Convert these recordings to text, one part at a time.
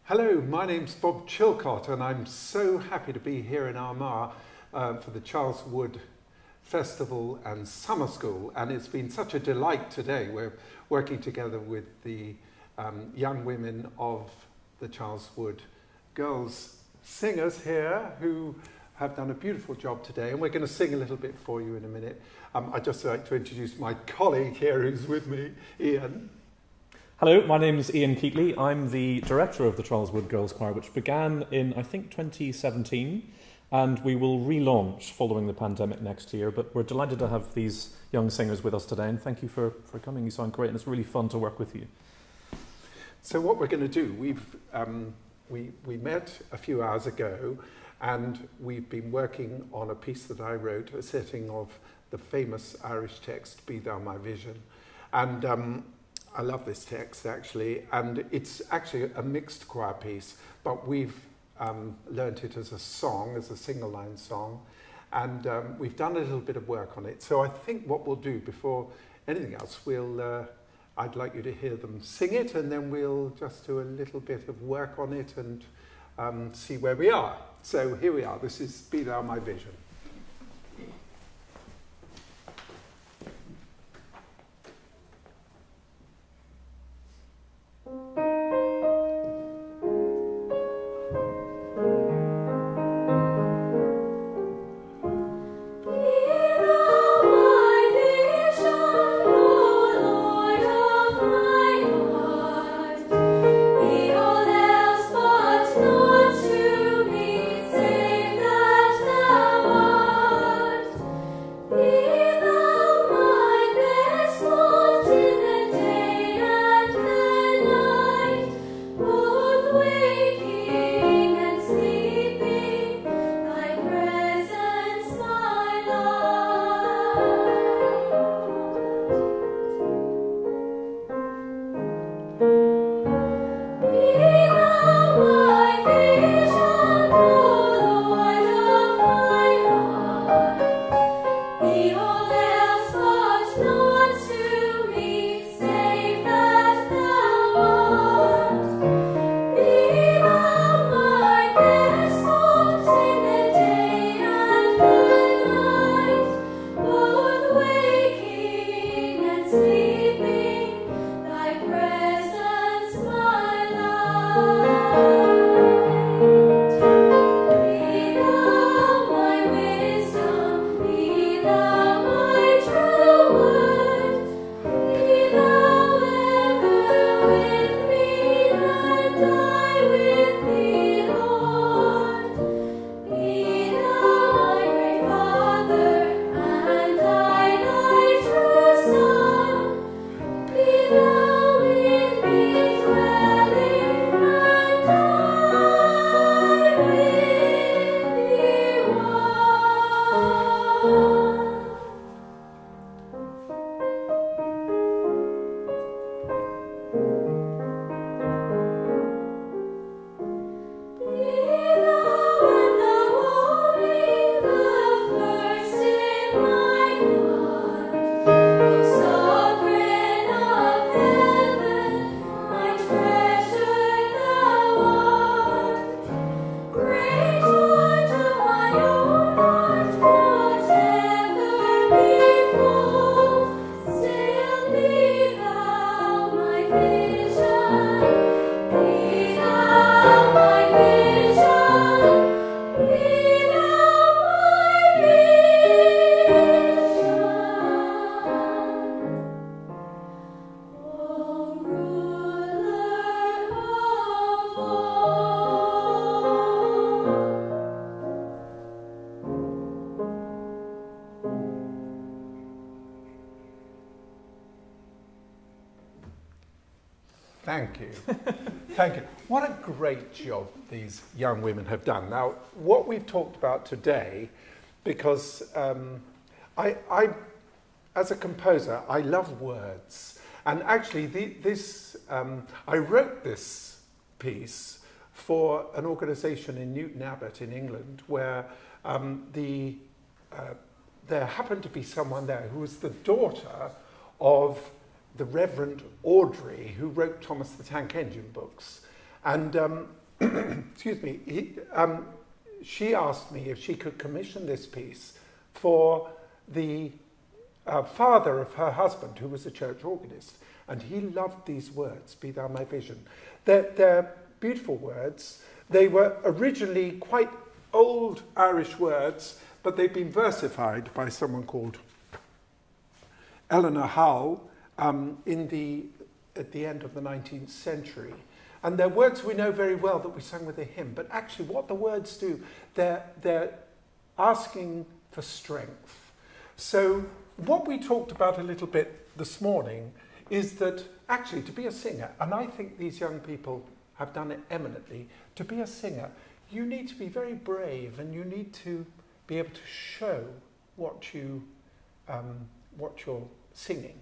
Hello, my name's Bob Chilcott and I'm so happy to be here in Armagh for the Charles Wood Festival and Summer School, and it's been such a delight today. We're working together with the young women of the Charles Wood Girls Singers here who have done a beautiful job today, and we're going to sing a little bit for you in a minute. I'd just like to introduce my colleague here who's with me, Ian. Hello, my name's Ian Keatley. I'm the director of the Charles Wood Girls Choir, which began in, I think, 2017, and we will relaunch following the pandemic next year. But we're delighted to have these young singers with us today, and thank you for coming. You sound great, and it's really fun to work with you. So what we're going to do, we met a few hours ago, and we've been working on a piece that I wrote, a setting of the famous Irish text, "Be Thou My Vision." And I love this text, actually, and it's actually a mixed choir piece, but we've learnt it as a song, as a single-line song, and we've done a little bit of work on it. So I think what we'll do, before anything else, I'd like you to hear them sing it, and then we'll just do a little bit of work on it and see where we are. So here we are. This is "Be Thou My Vision." Thank you. Thank you. What a great job these young women have done. Now, what we've talked about today, because I, as a composer, I love words. And actually, I wrote this piece for an organisation in Newton Abbot in England where there happened to be someone there who was the daughter of the Reverend Audrey, who wrote Thomas the Tank Engine books. And excuse me, she asked me if she could commission this piece for the father of her husband, who was a church organist. And he loved these words, "Be thou my vision." They're beautiful words. They were originally quite old Irish words, but they've been versified by someone called Eleanor Hull at the end of the 19th century. And they're words we know very well that we sang with a hymn, but actually what the words do, they're asking for strength. So what we talked about a little bit this morning is that actually to be a singer, and I think these young people have done it eminently, to be a singer, you need to be very brave and you need to be able to show what you're singing.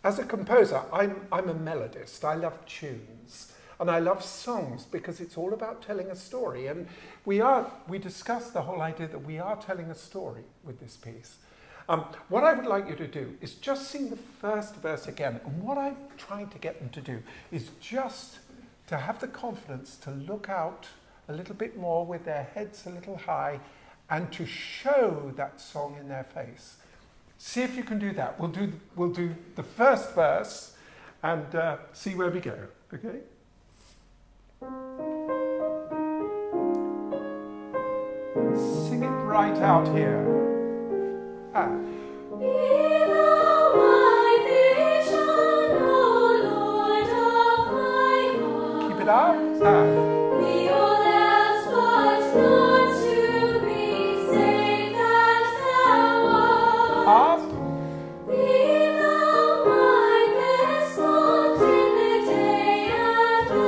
As a composer, I'm a melodist. I love tunes. And I love songs because it's all about telling a story. And we discussed the whole idea that we are telling a story with this piece. What I would like you to do is just sing the first verse again. And what I'm trying to get them to do is just to have the confidence to look out a little bit more with their heads a little high and to show that song in their face. See if you can do that. We'll do the first verse and see where we go, okay? Sing it right out here. Be thou my vision, O Lord of my heart. Keep it up. Be all else but not to be, save that thou art. Up. Be thou my best thought in the day and the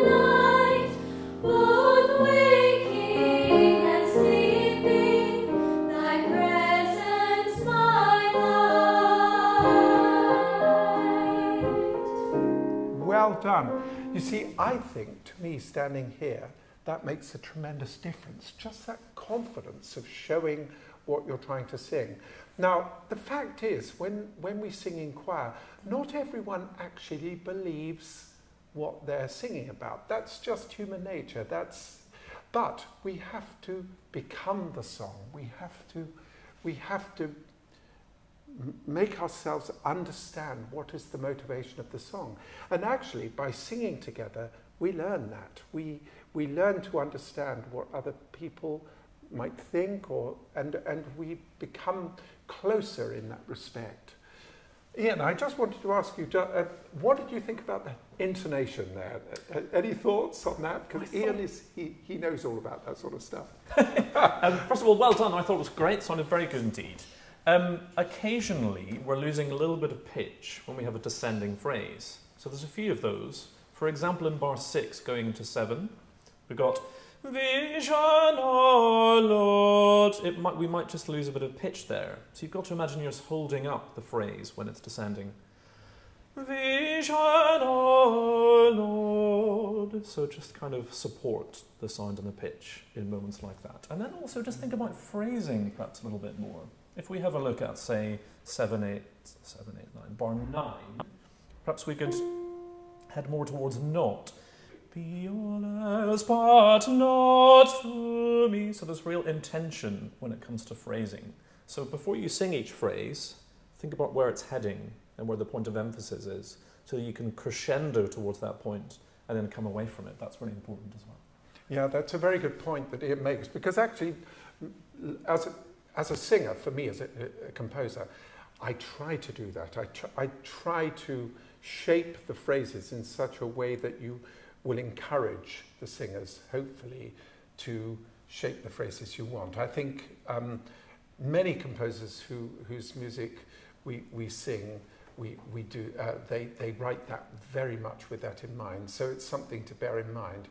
night, both waking and sleeping, thy presence my light. Well done. You see, I think, to me, standing here, that makes a tremendous difference. Just that confidence of showing what you're trying to sing. Now, the fact is, when we sing in choir, not everyone actually believes what they're singing about. That's just human nature. But we have to become the song. We have to make ourselves understand what is the motivation of the song. And actually, by singing together, we learn that. We learn to understand what other people might think, and we become closer in that respect. Ian, I just wanted to ask you, what did you think about the intonation there? Any thoughts on that? Because Ian he knows all about that sort of stuff. First of all, well done. I thought it was great. Sounded very good indeed. Occasionally, we're losing a little bit of pitch when we have a descending phrase. So there's a few of those. For example, in bar 6, going into 7, we've got vision, oh Lord. We might just lose a bit of pitch there. So you've got to imagine you're holding up the phrase when it's descending. Vision, oh Lord. So just kind of support the sound and the pitch in moments like that. And then also just think about phrasing perhaps a little bit more. If we have a look at, say, 7, 8, 9, bar 9, perhaps we could head more towards not. Be all else but not to me. So there's real intention when it comes to phrasing. So before you sing each phrase, think about where it's heading and where the point of emphasis is, so that you can crescendo towards that point and then come away from it. That's really important as well. Yeah, that's a very good point that Ian makes, because actually, as a singer, for me as a composer, I try to do that. I try to shape the phrases in such a way that you will encourage the singers, hopefully, to shape the phrases you want. I think many composers whose music we sing, we do, they write that very much with that in mind. So it's something to bear in mind.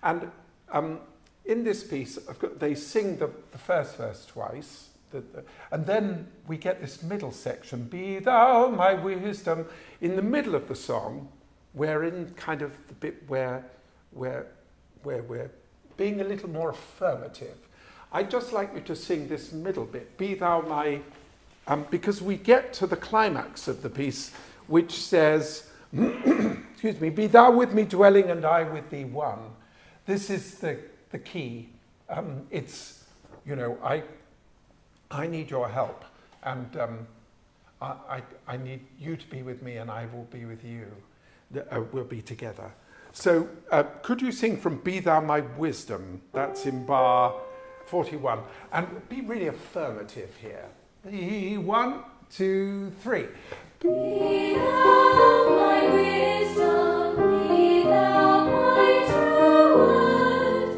And in this piece, they sing the first verse twice, and then we get this middle section, be thou my wisdom. In the middle of the song, we're in kind of the bit where we're being a little more affirmative. I'd just like you to sing this middle bit, be thou my, because we get to the climax of the piece, which says, excuse me, be thou with me dwelling and I with thee one. This is the key. It's, you know, I need your help, and I need you to be with me, and I will be with you. We'll be together. So could you sing from Be Thou My Wisdom? That's in bar 41. And be really affirmative here. 1, 2, 3. Be thou my wisdom, be thou my true word,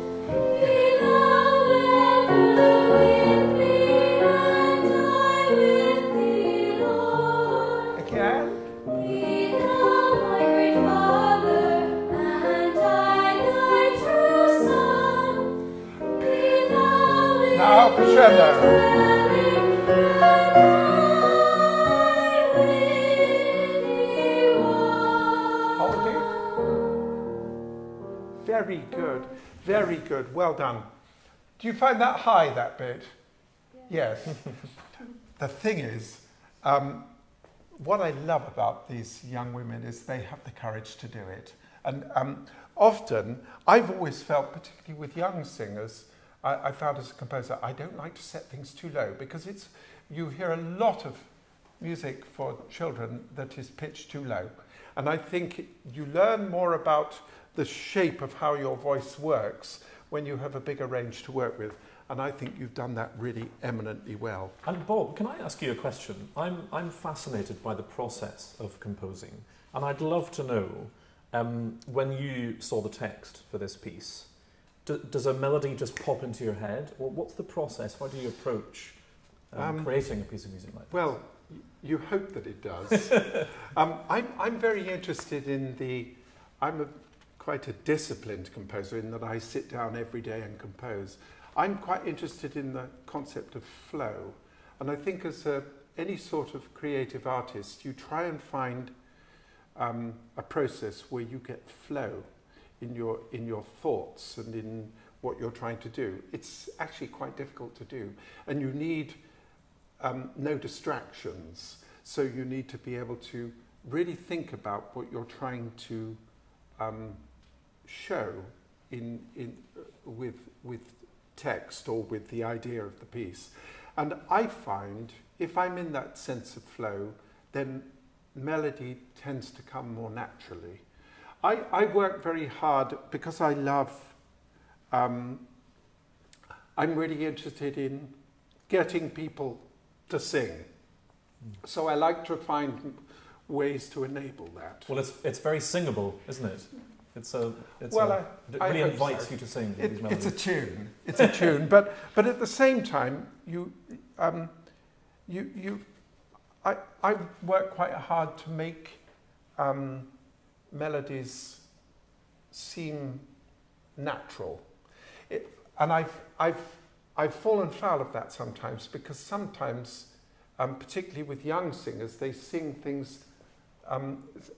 be thou ever with me, and I with thee, Lord. Again. Be thou my great Father, and I thy true Son. Be thou in Now, crescendo. Very good, very good. Well done. Do you find that high, that bit? Yes. The thing is, what I love about these young women is they have the courage to do it. And often, I've always felt, particularly with young singers, I found as a composer, I don't like to set things too low because you hear a lot of music for children that is pitched too low. And I think you learn more about the shape of how your voice works when you have a bigger range to work with. And I think you've done that really eminently well. And Bob, can I ask you a question? I'm fascinated by the process of composing, and I'd love to know, when you saw the text for this piece, does a melody just pop into your head, or what's the process? How do you approach creating a piece of music like this? Well, you hope that it does. I'm very interested in I'm quite a disciplined composer in that I sit down every day and compose. I'm quite interested in the concept of flow. And I think as any sort of creative artist, you try and find a process where you get flow in your thoughts and in what you're trying to do. It's actually quite difficult to do. And you need no distractions. So you need to be able to really think about what you're trying to show with text or with the idea of the piece. And I find if I'm in that sense of flow, then melody tends to come more naturally. I work very hard because I love, I'm really interested in getting people to sing. So I like to find ways to enable that. Well, it's very singable, isn't it? It really invites you to sing these melodies. It's a tune. It's a tune, but at the same time, I work quite hard to make melodies seem natural, and I've fallen foul of that sometimes because sometimes, particularly with young singers, they sing things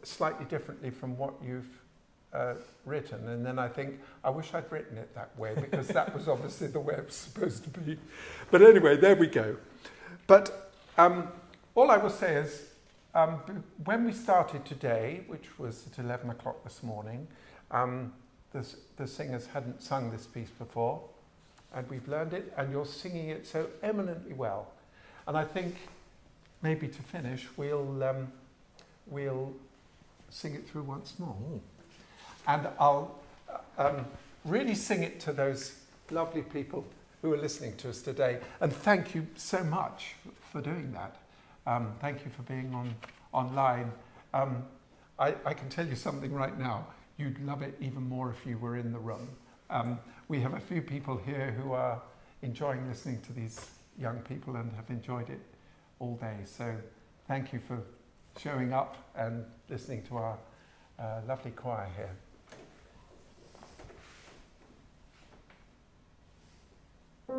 slightly differently from what you've written, and then I think, I wish I'd written it that way because that was obviously the way it was supposed to be. But anyway, there we go. But all I will say is, when we started today, which was at 11 o'clock this morning, the singers hadn't sung this piece before, and we've learned it, and you're singing it so eminently well. And I think, maybe to finish, we'll sing it through once more. Ooh. And I'll really sing it to those lovely people who are listening to us today. And thank you so much for doing that. Thank you for being online. I can tell you something right now. You'd love it even more if you were in the room. We have a few people here who are enjoying listening to these young people and have enjoyed it all day. So thank you for showing up and listening to our lovely choir here. Be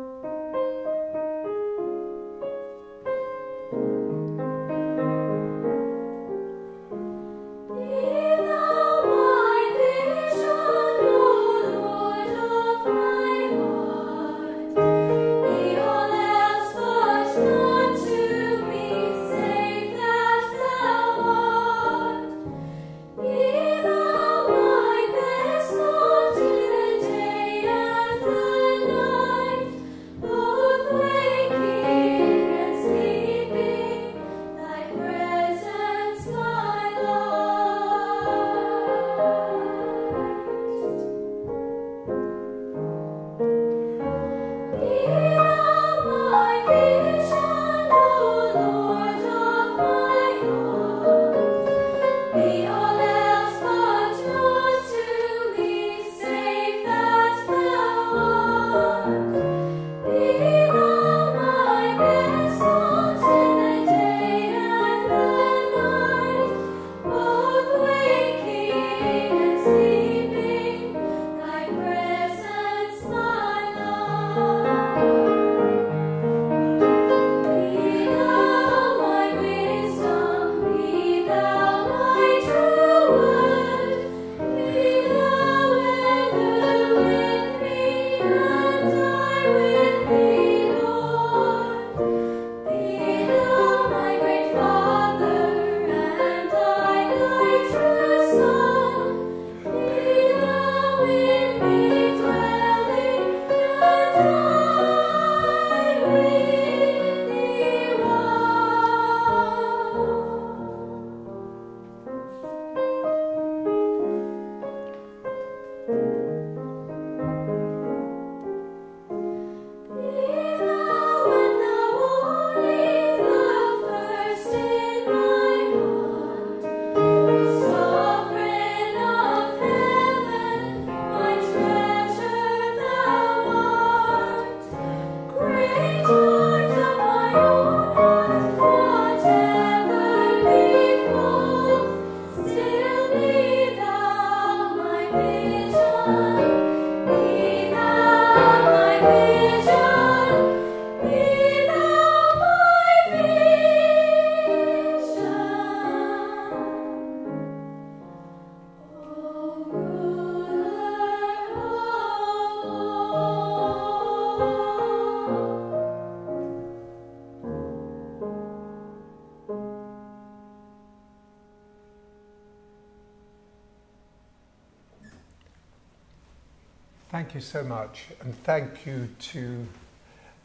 Thank you so much, and thank you to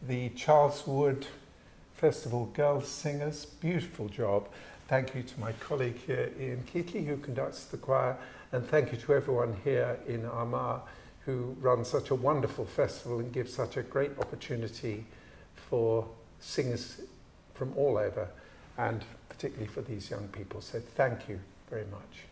the Charles Wood Festival Girls Singers. Beautiful job. Thank you to my colleague here, Ian Keatley, who conducts the choir, and thank you to everyone here in Armagh who runs such a wonderful festival and gives such a great opportunity for singers from all over, and particularly for these young people. So thank you very much.